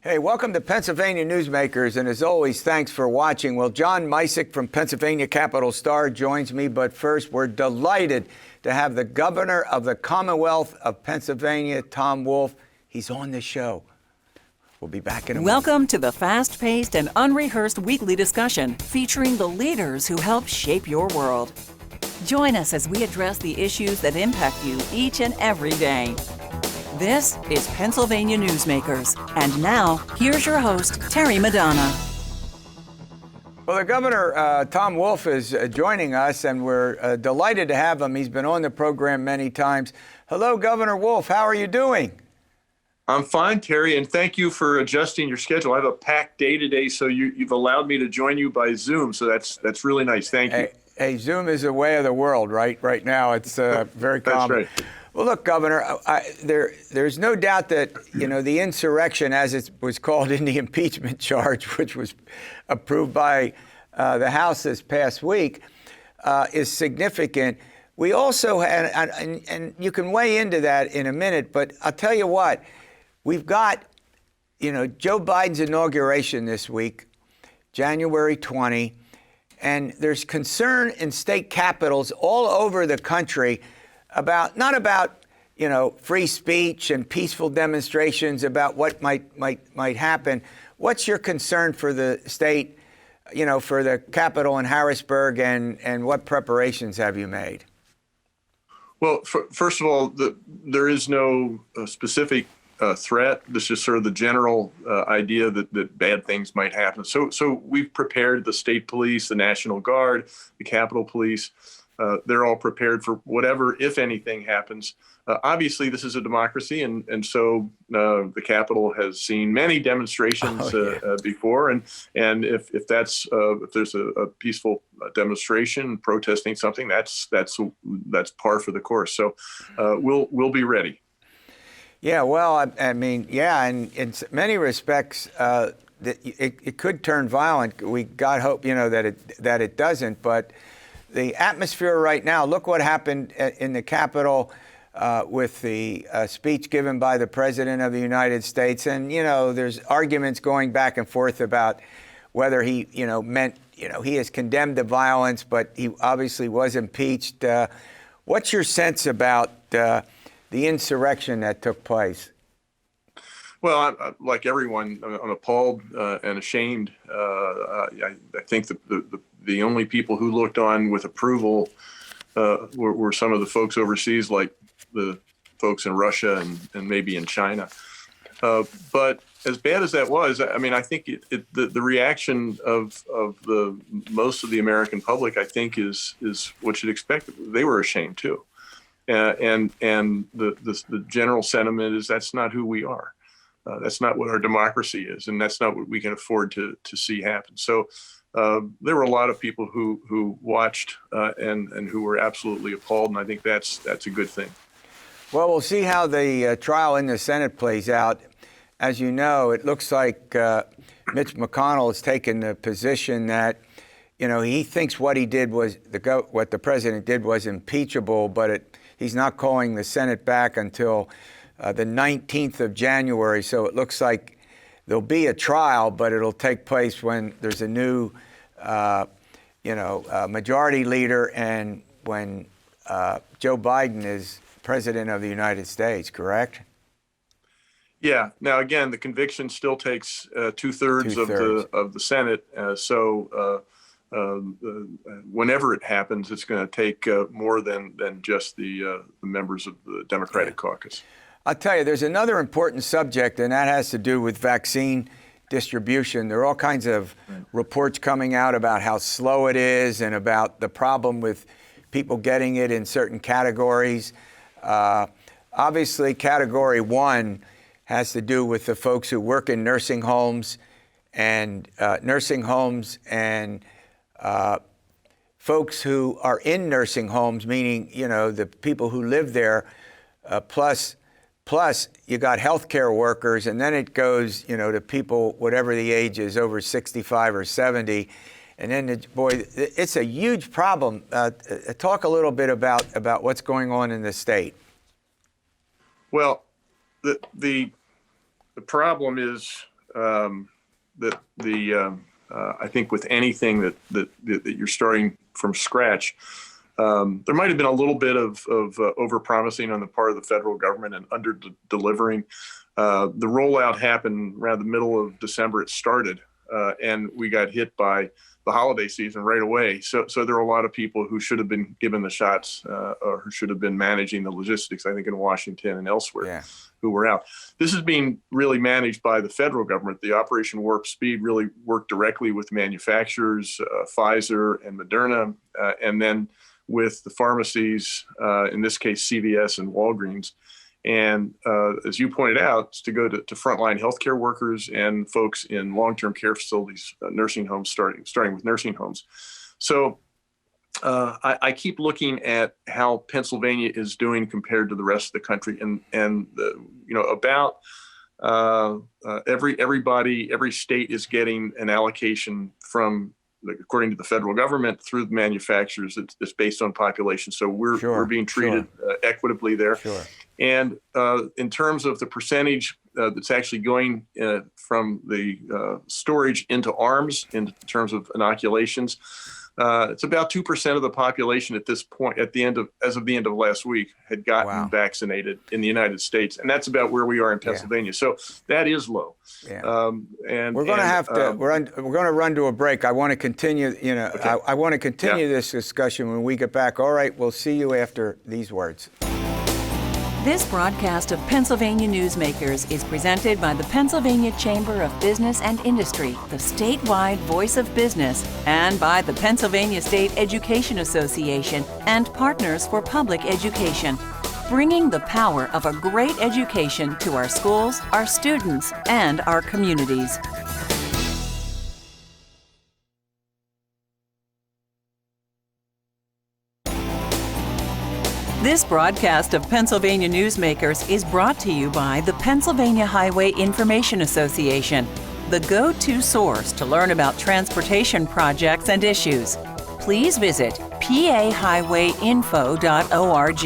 Hey, welcome to Pennsylvania Newsmakers, and as always, thanks for watching. Well, John Micek from Pennsylvania Capital Star joins me, but first, we're delighted to have the governor of the Commonwealth of Pennsylvania, Tom Wolf. He's on the show. We'll be back in a moment. Welcome to the fast-paced and unrehearsed weekly discussion featuring the leaders who help shape your world. Join us as we address the issues that impact you each and every day. This is Pennsylvania Newsmakers. And now, here's your host, Terry Madonna. Well, the governor, Tom Wolf, is joining us, and we're delighted to have him. He's been on the program many times. Hello, Governor Wolf. How are you doing? I'm fine, Terry, and thank you for adjusting your schedule. I have a packed day today, so you've allowed me to join you by Zoom, so that's really nice. Thank you. Hey, Zoom is the way of the world, right? Right now, it's very common. That's right. Well, look, Governor, there's no doubt that, the insurrection, as it was called in the impeachment charge, which was approved by the House this past week, is significant. We also had, and you can weigh into that in a minute, but I'll tell you what, we've got, Joe Biden's inauguration this week, January 20, and there's concern in state capitals all over the country about, not about, free speech and peaceful demonstrations about what might happen. What's your concern for the state, for the Capitol in Harrisburg, and what preparations have you made? Well, first of all, there is no specific threat. This is sort of the general idea that bad things might happen. So we've prepared the state police, the National Guard, the Capitol Police. They're all prepared for whatever, if anything, happens. Obviously, this is a democracy, and so the Capitol has seen many demonstrations before, and if there's a peaceful demonstration protesting something, that's par for the course. So we'll be ready. Yeah, well, I mean, yeah, and in many respects, it could turn violent. We God hope, that it doesn't, but the atmosphere right now, look what happened in the Capitol with the speech given by the President of the United States. And, there's arguments going back and forth about whether he, meant, he has condemned the violence, but he obviously was impeached. What's your sense about the insurrection that took place? Well, like everyone, I'm appalled and ashamed. I think the only people who looked on with approval were some of the folks overseas, like the folks in Russia and maybe in China. But as bad as that was, I mean, I think the reaction of the most of the American public, I think, is what you'd expect. They were ashamed too, and the general sentiment is that's not who we are. That's not what our democracy is, and that's not what we can afford to see happen. So there were a lot of people who watched and who were absolutely appalled, and I think that's a good thing. Well, we'll see how the trial in the Senate plays out. As you know, it looks like Mitch McConnell has taken the position that, he thinks what he did was what the president did was impeachable, but he's not calling the Senate back until the 19th of January. So it looks like there'll be a trial, but it'll take place when there's a new, majority leader and when Joe Biden is president of the United States, correct? Yeah. Now, again, the conviction still takes two-thirds of the Senate. So whenever it happens, it's going to take more than just the members of the Democratic caucus. I'll tell you, there's another important subject, and that has to do with vaccine distribution. There are all kinds of reports coming out about how slow it is and about the problem with people getting it in certain categories. Obviously, Category 1 has to do with the folks who work in nursing homes and folks who are in nursing homes, meaning, the people who live there, plus you got healthcare workers, and then it goes, to people, whatever the age is, over 65 or 70. And then, it's a huge problem. Talk a little bit about what's going on in the state. Well, the problem is that I think with anything that you're starting from scratch, there might have been a little bit of over-promising on the part of the federal government and under-delivering. The rollout happened around the middle of December. It started, and we got hit by the holiday season right away. So there were a lot of people who should have been given the shots, or who should have been managing the logistics, I think, in Washington and elsewhere, who were out. This is being really managed by the federal government. The Operation Warp Speed really worked directly with manufacturers, Pfizer and Moderna, and then with the pharmacies, in this case, CVS and Walgreens. And as you pointed out, it's to go to frontline healthcare workers and folks in long-term care facilities, nursing homes, starting with nursing homes. So I keep looking at how Pennsylvania is doing compared to the rest of the country, and about every state is getting an allocation from, according to the federal government, through the manufacturers. It's based on population. So we're being treated equitably there. Sure. And in terms of the percentage that's actually going from the storage into arms, in terms of inoculations, it's about 2% of the population at this point, as of the end of last week, had gotten vaccinated in the United States, and that's about where we are in Pennsylvania. Yeah. So that is low. Yeah. And we're going to we're going to run to a break. I want to continue. Okay. I want to continue this discussion when we get back. All right, we'll see you after these words. This broadcast of Pennsylvania Newsmakers is presented by the Pennsylvania Chamber of Business and Industry, the statewide voice of business, and by the Pennsylvania State Education Association and Partners for Public Education, bringing the power of a great education to our schools, our students, and our communities. This broadcast of Pennsylvania Newsmakers is brought to you by the Pennsylvania Highway Information Association, the go-to source to learn about transportation projects and issues. Please visit pahighwayinfo.org.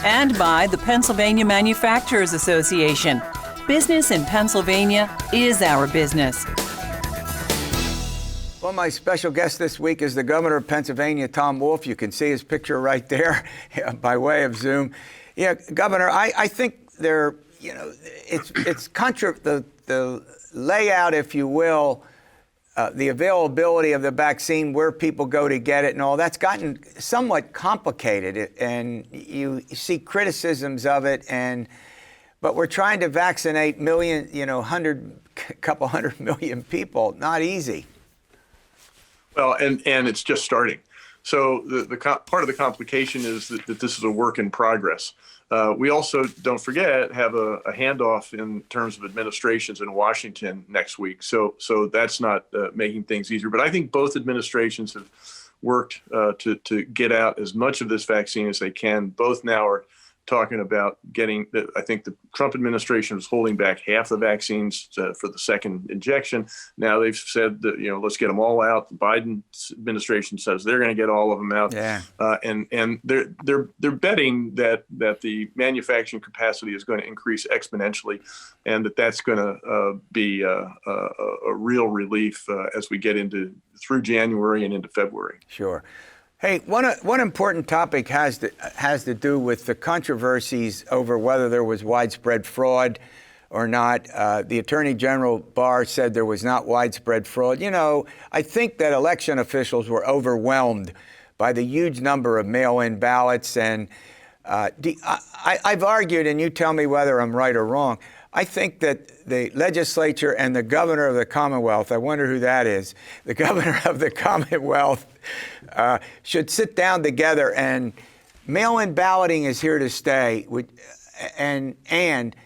And by the Pennsylvania Manufacturers Association. Business in Pennsylvania is our business. Well, my special guest this week is the governor of Pennsylvania, Tom Wolf. You can see his picture right there by way of Zoom. Yeah, Governor, I think it's the layout, if you will, the availability of the vaccine, where people go to get it and all, that's gotten somewhat complicated. And you see criticisms of it, but we're trying to vaccinate couple hundred million people. Not easy. Well, and it's just starting. So the part of the complication is that this is a work in progress. We also, don't forget, have a handoff in terms of administrations in Washington next week. So that's not making things easier. But I think both administrations have worked to get out as much of this vaccine as they can. Both now are talking about I think the Trump administration was holding back half the vaccines for the second injection. Now they've said that, let's get them all out. The Biden administration says they're going to get all of them out. Yeah. And they're betting that the manufacturing capacity is going to increase exponentially, and that's going to be a real relief as we get through January and into February. Sure. Hey, one important topic has to do with the controversies over whether there was widespread fraud or not. The Attorney General Barr said there was not widespread fraud. I think that election officials were overwhelmed by the huge number of mail-in ballots. And I've argued, and you tell me whether I'm right or wrong, I think that the legislature and the governor of the Commonwealth, I wonder who that is, the governor of the Commonwealth should sit down together, and mail-in balloting is here to stay, and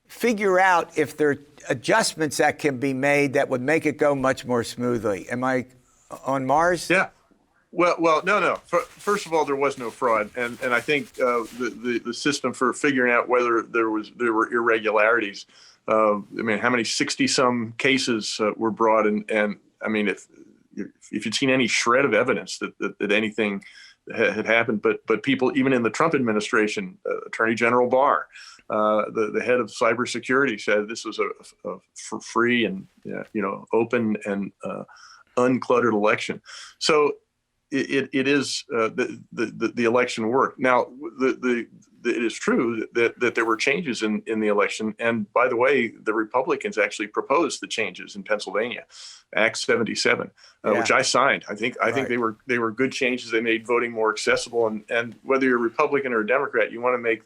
figure out if there are adjustments that can be made that would make it go much more smoothly. Am I on Mars? Yeah. Well, no. First of all, there was no fraud, and I think the system for figuring out whether there were irregularities. How many 60-some cases were brought, and I mean, if you'd seen any shred of evidence that anything had happened, but people even in the Trump administration, Attorney General Barr, the head of cybersecurity, said this was a free and open and uncluttered election. So it is the election worked. Now it is true that there were changes in the election, and by the way, the Republicans actually proposed the changes in Pennsylvania, Act 77, which I signed. I think they were good changes. They made voting more accessible, and whether you're a Republican or a Democrat, you want to make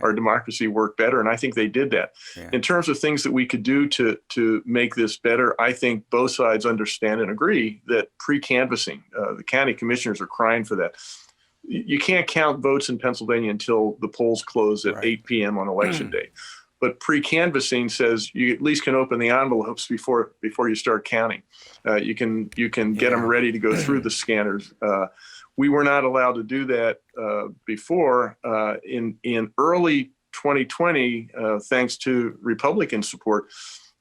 our democracy work better, and I think they did that. In terms of things that we could do to make this better, I think both sides understand and agree that pre-canvassing, the county commissioners are crying for that. You can't count votes in Pennsylvania until the polls close at 8 p.m. on election day. But pre-canvassing says you at least can open the envelopes before you start counting. You can get them ready to go through the scanners. We were not allowed to do that before. In early 2020, thanks to Republican support,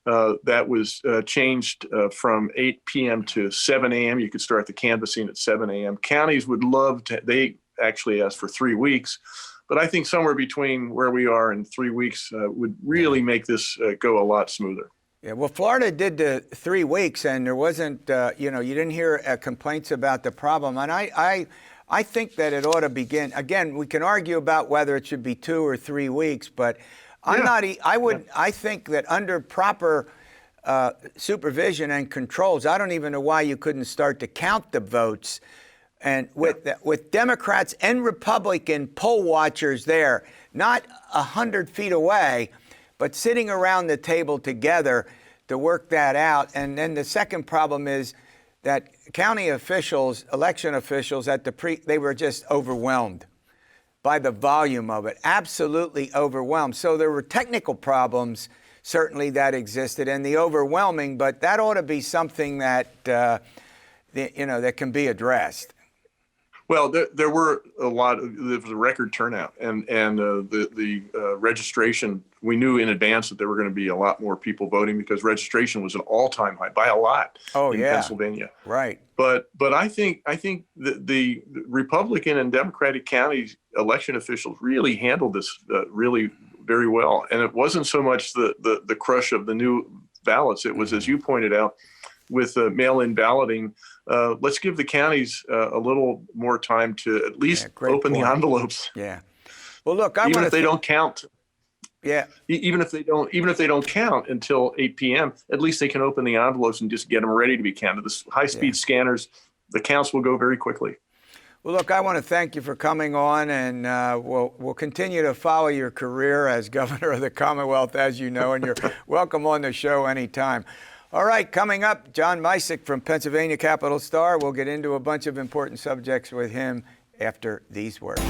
that was changed from 8 p.m. to 7 a.m. You could start the canvassing at 7 a.m. Counties would love to, they actually asked for 3 weeks, but I think somewhere between where we are and 3 weeks would really make this go a lot smoother. Yeah, well, Florida did the 3 weeks, and there wasn't, you didn't hear complaints about the problem. And I think that it ought to begin. Again, we can argue about whether it should be 2 or 3 weeks, but I think that under proper supervision and controls, I don't even know why you couldn't start to count the votes. And with Democrats and Republican poll watchers there, not 100 feet away, but sitting around the table together to work that out. And then the second problem is that county officials, election officials they were just overwhelmed by the volume of it, absolutely overwhelmed. So there were technical problems certainly that existed and the overwhelming, but that ought to be something that, that can be addressed. Well, there were there was a record turnout, and the registration, we knew in advance that there were going to be a lot more people voting because registration was an all-time high by a lot in Pennsylvania. Right. But I think the Republican and Democratic counties election officials really handled this really very well, and it wasn't so much the crush of the new ballots. It was, as you pointed out, with mail-in balloting. Let's give the counties a little more time to at least open the envelopes. Yeah. Well, look, even if they don't count. Yeah. Even if they don't count until 8 p.m., at least they can open the envelopes and just get them ready to be counted. The high-speed scanners, the counts will go very quickly. Well, look, I want to thank you for coming on, and we'll continue to follow your career as governor of the Commonwealth, as you know, and you're welcome on the show anytime. All right, coming up, John Micek from Pennsylvania Capital Star. We'll get into a bunch of important subjects with him after these words.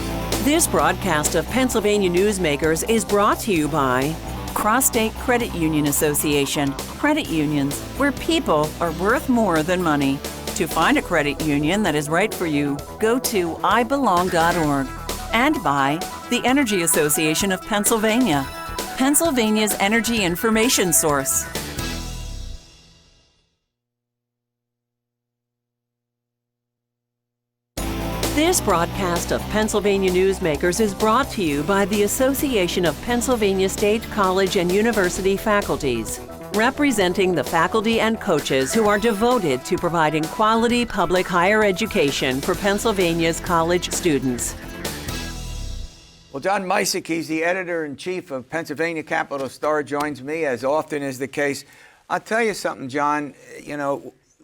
This broadcast of Pennsylvania Newsmakers is brought to you by Cross-State Credit Union Association. Credit unions, where people are worth more than money. To find a credit union that is right for you, go to ibelong.org. And by the Energy Association of Pennsylvania, Pennsylvania's energy information source. This broadcast of Pennsylvania Newsmakers is brought to you by the Association of Pennsylvania State College and University Faculties, representing the faculty and coaches who are devoted to providing quality public higher education for Pennsylvania's college students. Well, John Micek, he's the editor-in-chief of Pennsylvania Capital Star, joins me, as often is the case. I'll tell you something, John,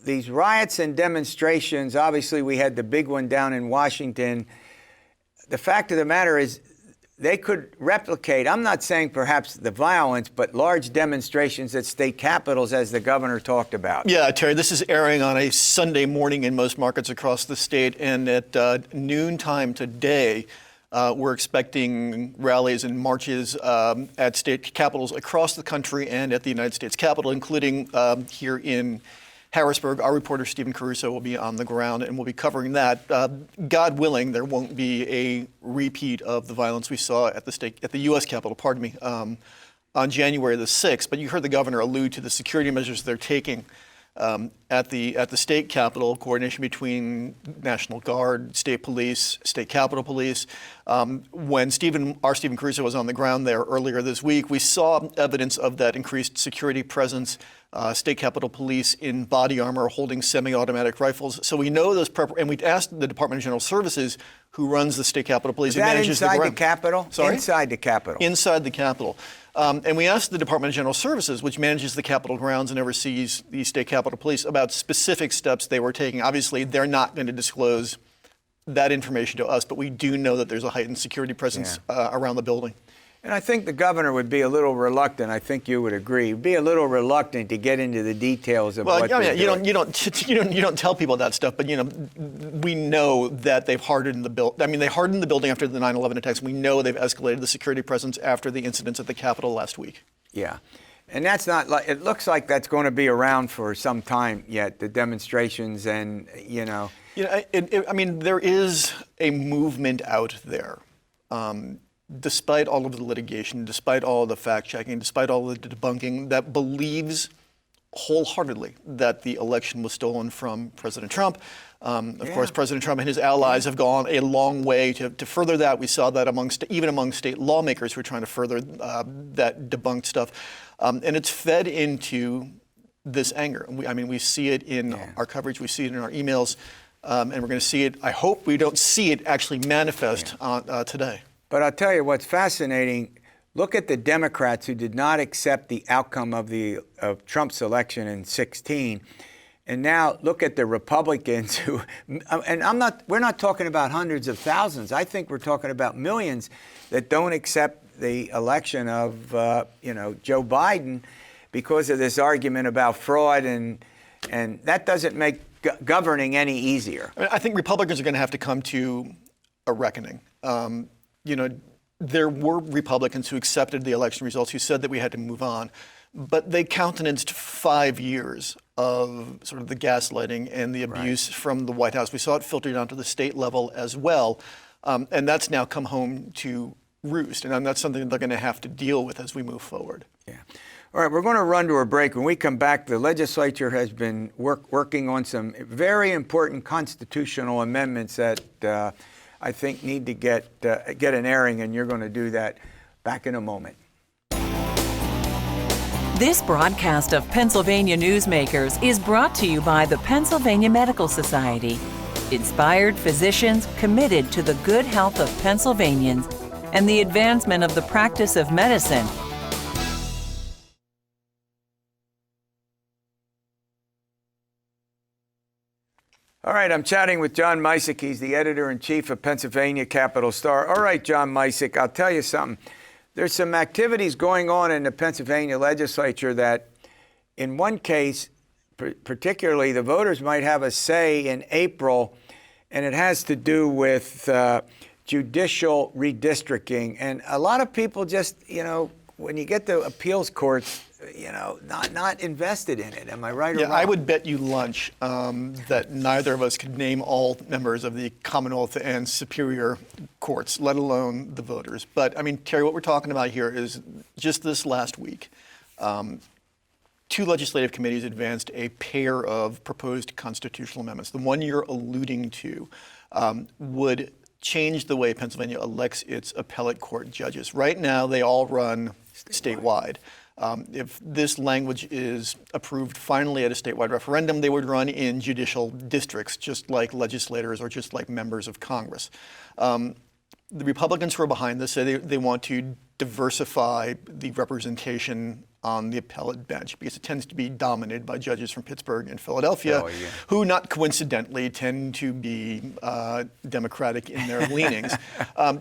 these riots and demonstrations, obviously we had the big one down in Washington. The fact of the matter is they could replicate, I'm not saying perhaps the violence, but large demonstrations at state capitals, as the governor talked about. Yeah, Terry, this is airing on a Sunday morning in most markets across the state. And at noontime today, we're expecting rallies and marches at state capitals across the country and at the United States Capitol, including here in Harrisburg. Our reporter, Stephen Caruso, will be on the ground, and we'll be covering that. God willing, there won't be a repeat of the violence we saw at the U.S. Capitol, on January the 6th. But you heard the governor allude to the security measures they're taking at the state capitol, coordination between National Guard, state police, state capitol police. When our Stephen Caruso was on the ground there earlier this week, we saw evidence of that increased security presence. State Capitol Police in body armor holding semi-automatic rifles. So we know those and we asked the Department of General Services, who runs the State Capitol Police Is and that manages inside the the Capitol? Sorry? Inside the Capitol. Inside the Capitol. And we asked the Department of General Services, which manages the Capitol grounds and oversees the State Capitol Police, about specific steps they were taking. Obviously, they're not going to disclose that information to us, but we do know that there's a heightened security presence around the building. And I think the governor would be a little reluctant. I think you would agree. Be a little reluctant to get into the details of what they're doing. You don't tell people that stuff, but we know that they've hardened the building. I mean, they hardened the building after the 9/11 attacks. We know they've escalated the security presence after the incidents at the Capitol last week. Yeah, and that's not like it looks like that's going to be around for some time yet. The demonstrations and I mean, there is a movement out there. Despite all of the litigation, despite all of the fact-checking, despite all of the debunking, that believes wholeheartedly that the election was stolen from President Trump. Of course, President Trump and his allies have gone a long way to further that. We saw that even among state lawmakers who are trying to further that debunked stuff. And it's fed into this anger. We see it in our coverage. We see it in our emails. And we're going to see it. I hope we don't see it actually manifest today. But I'll tell you what's fascinating. Look at the Democrats who did not accept the outcome of Trump's election in 2016, and now look at the Republicans who. And we're not talking about hundreds of thousands. I think we're talking about millions that don't accept the election of Joe Biden because of this argument about fraud, and that doesn't make governing any easier. I think Republicans are going to have to come to a reckoning. There were Republicans who accepted the election results, who said that we had to move on, but they countenanced 5 years of sort of the gaslighting and the abuse from the White House. We saw it filter down to the state level as well, and that's now come home to roost, and that's something they're going to have to deal with as we move forward. Yeah. All right, we're going to run to a break. When we come back, the legislature has been working on some very important constitutional amendments that I think need to get an airing, and you're going to do that. Back in a moment. This broadcast of Pennsylvania Newsmakers is brought to you by the Pennsylvania Medical Society. Inspired physicians committed to the good health of Pennsylvanians and the advancement of the practice of medicine. All right, I'm chatting with John Micek. He's the editor-in-chief of Pennsylvania Capital Star. All right, John Micek, I'll tell you something. There's some activities going on in the Pennsylvania legislature that, in one case, particularly, the voters might have a say in April, and it has to do with judicial redistricting. And a lot of people just, when you get to appeals courts, not invested in it. Am I right or wrong? I would bet you lunch that neither of us could name all members of the Commonwealth and Superior Courts, let alone the voters. But, Terry, what we're talking about here is just this last week, two legislative committees advanced a pair of proposed constitutional amendments. The one you're alluding to would change the way Pennsylvania elects its appellate court judges. Right now, they all run statewide. If this language is approved finally at a statewide referendum, they would run in judicial districts, just like legislators or just like members of Congress. The Republicans who are behind this say they want to diversify the representation on the appellate bench because it tends to be dominated by judges from Pittsburgh and Philadelphia, who not coincidentally tend to be Democratic in their leanings.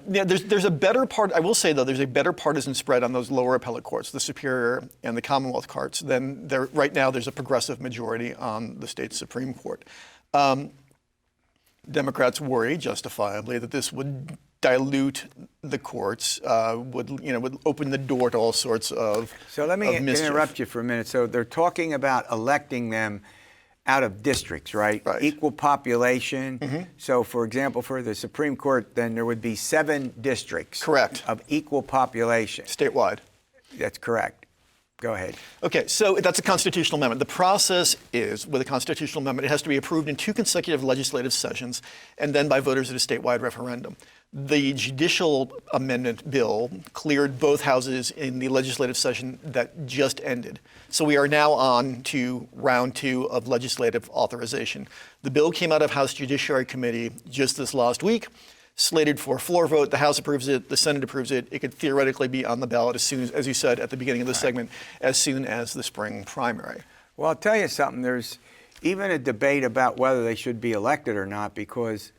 There's a better part. I will say though, there's a better partisan spread on those lower appellate courts, the Superior and the Commonwealth courts, than there right now. There's a progressive majority on the state Supreme Court. Democrats worry, justifiably, that this would dilute the courts, would open the door to all sorts of So let me mischief. interrupt you for a minute. So they're talking about electing them out of districts, right? Equal population. Mm-hmm. So, for example, for the Supreme Court, then there would be 7 districts. Correct. Of equal population. Statewide. That's correct. Go ahead. Okay, so that's a constitutional amendment. The process is, with a constitutional amendment, it has to be approved in 2 consecutive legislative sessions and then by voters at a statewide referendum. The judicial amendment bill cleared both houses in the legislative session that just ended. So we are now on to round 2 of legislative authorization. The bill came out of House Judiciary Committee just this last week, slated for a floor vote. The House approves it, the Senate approves it. It could theoretically be on the ballot as soon as you said at the beginning of the segment, as soon as the spring primary. Well, I'll tell you something. There's even a debate about whether they should be elected or not, because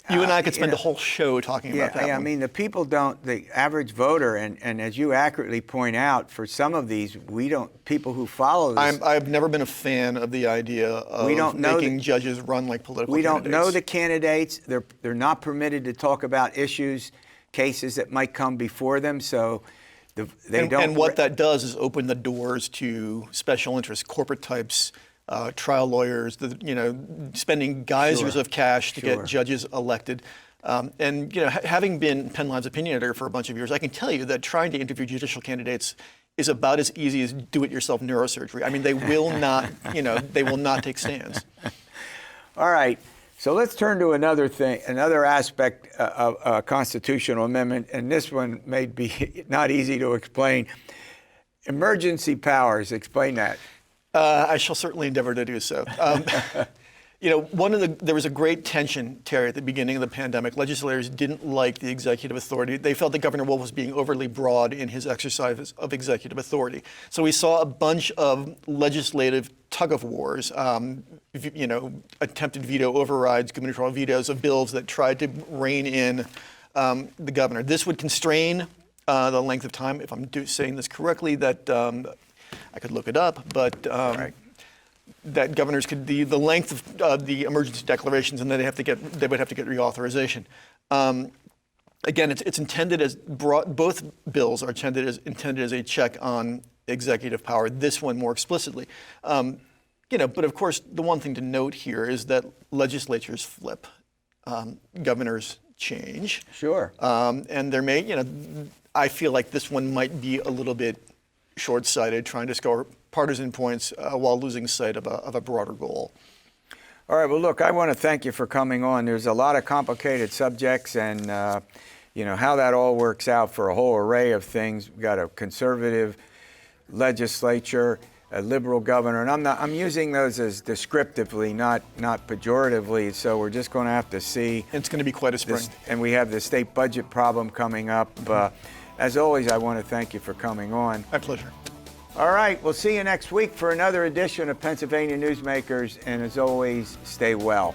you and I could spend a whole show talking about that. Yeah, one. I mean, the average voter, and as you accurately point out, for some of these, people who follow this. I've never been a fan of the idea of making judges run like political candidates. We don't know the candidates. They're not permitted to talk about issues, cases that might come before them, so they don't. And what that does is open the doors to special interests, corporate types, trial lawyers, spending geysers of cash to get judges elected. And having been Penn Live's opinion editor for a bunch of years, I can tell you that trying to interview judicial candidates is about as easy as do-it-yourself neurosurgery. I mean, they will not, they will not take stands. All right. So let's turn to another aspect of a constitutional amendment, and this one may be not easy to explain. Emergency powers. Explain that. I shall certainly endeavor to do so. There was a great tension, Terry, at the beginning of the pandemic. Legislators didn't like the executive authority. They felt that Governor Wolf was being overly broad in his exercise of executive authority. So we saw a bunch of legislative tug-of-wars, attempted veto overrides, gubernatorial vetoes of bills that tried to rein in the governor. This would constrain the length of time, if I'm saying this correctly, that I could look it up, but that governors could the length of the emergency declarations, and then they would have to get reauthorization. Again, it's intended as both bills are intended as a check on executive power. This one more explicitly, but of course the one thing to note here is that legislatures flip, governors change. Sure. And there may, I feel like this one might be a little bit short-sighted, trying to score partisan points while losing sight of a broader goal. All right. Well, look, I want to thank you for coming on. There's a lot of complicated subjects, and how that all works out for a whole array of things. We've got a conservative legislature, a liberal governor, and I'm using those as descriptively, not pejoratively. So we're just going to have to see. It's going to be quite a spring. And we have the state budget problem coming up. As always, I want to thank you for coming on. My pleasure. All right, we'll see you next week for another edition of Pennsylvania Newsmakers, and as always, stay well.